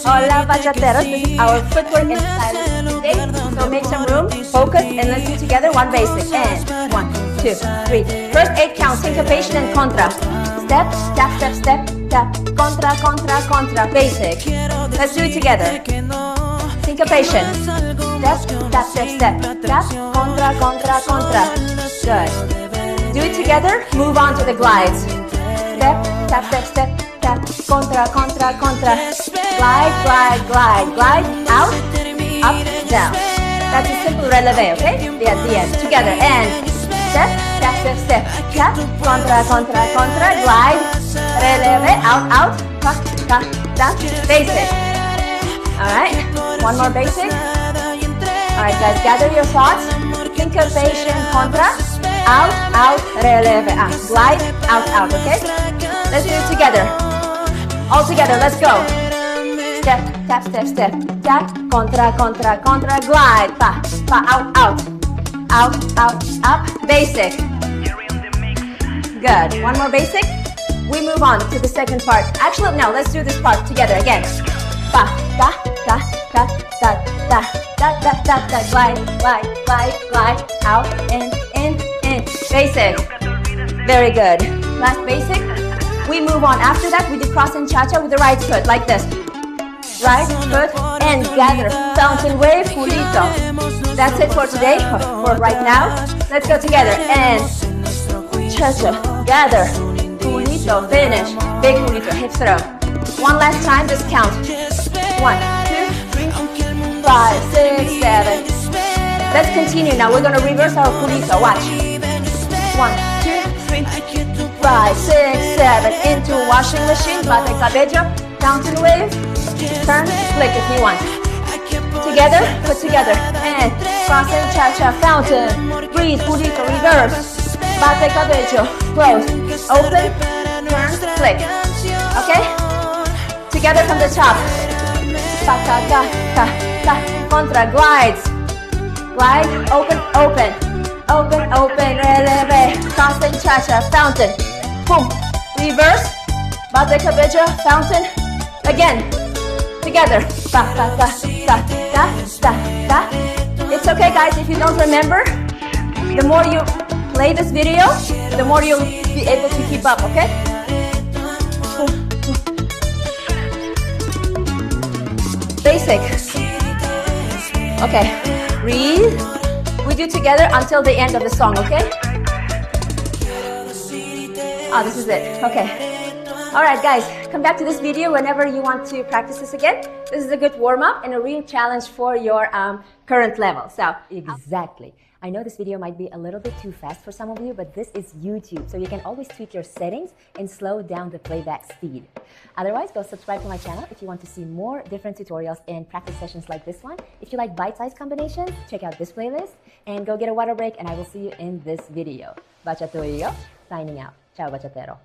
Hola bachateros, this is our footwork and style today. So make some room, focus, and let's do together one basic. And 1, 2, 3. First 8 counts, syncopation and contra. Step, tap, step, step, tap. Contra, contra, contra. Basic. Let's do it together. Syncopation. Step, tap, step, step. Tap, contra, contra, contra. Good. Do it together. Move on to the glides. Step, tap, step, step. Tap, contra, contra, contra. Glide, glide, glide, glide. Out, up, down. That's a simple releve, okay? At the end. Together. And step, tap, step, step. Tap, contra, contra, contra. Glide, releve, out, out. Ta, ta, ta. Basic. Alright. One more basic. Alright guys, gather your thoughts. Syncopation, contra. Out, out, releve, out. Glide, out, out, okay? Let's do it together. All together, let's go. Step, tap, step, step. Tap, contra, contra, contra. Glide, pa, pa, out, out. Out, out, up. Basic. Good. One more basic. We move on to the second part. Actually, no, let's do this part together again. Pa, ta, ta, ta, ta, ta, ta, ta, ta, ta. Glide, glide, glide, glide. Out, in, in. Basic. Very good. Last basic. We move on. After that, we do cross and cha-cha with the right foot, like this. Right foot and gather. Fountain wave, pulito. That's it for today, for right now. Let's go together. And cha-cha, gather. Pulito, finish. Big pulito, hip throw. One last time, just count. 1, 2, 3, 5, 6, 7. Let's continue now. We're going to reverse our pulito. Watch. 1, 2, 3, 5, 6, 7. Into washing machine. Bate cabello. Fountain wave. Turn. Flick if you want. Together. Put together. And cross and cha-cha. Fountain. Breathe. Pulito. Reverse. Bate cabello. Close. Open. Turn. Flick. Okay? Together from the top. Pa, ta, ta, ta, ta. Contra. Glides. Glide. Open. Open. Open, open, releve, cross and cha-cha, fountain, boom, reverse, bate cabello, fountain, again, together, ta, ta, ta, ta, ta, ta, ta. It's okay guys, if you don't remember, the more you play this video, the more you'll be able to keep up, okay? Basic. Okay, breathe. We do together until the end of the song, okay? Oh, this is it. Okay. Alright guys, come back to this video whenever you want to practice this again. This is a good warm-up and a real challenge for your current level. So, exactly. I know this video might be a little bit too fast for some of you, but this is YouTube, so you can always tweak your settings and slow down the playback speed. Otherwise, go subscribe to my channel if you want to see more different tutorials and practice sessions like this one. If you like bite-sized combinations, check out this playlist and go get a water break, and I will see you in this video. BachaTUyYO, signing out. Ciao, bachatero.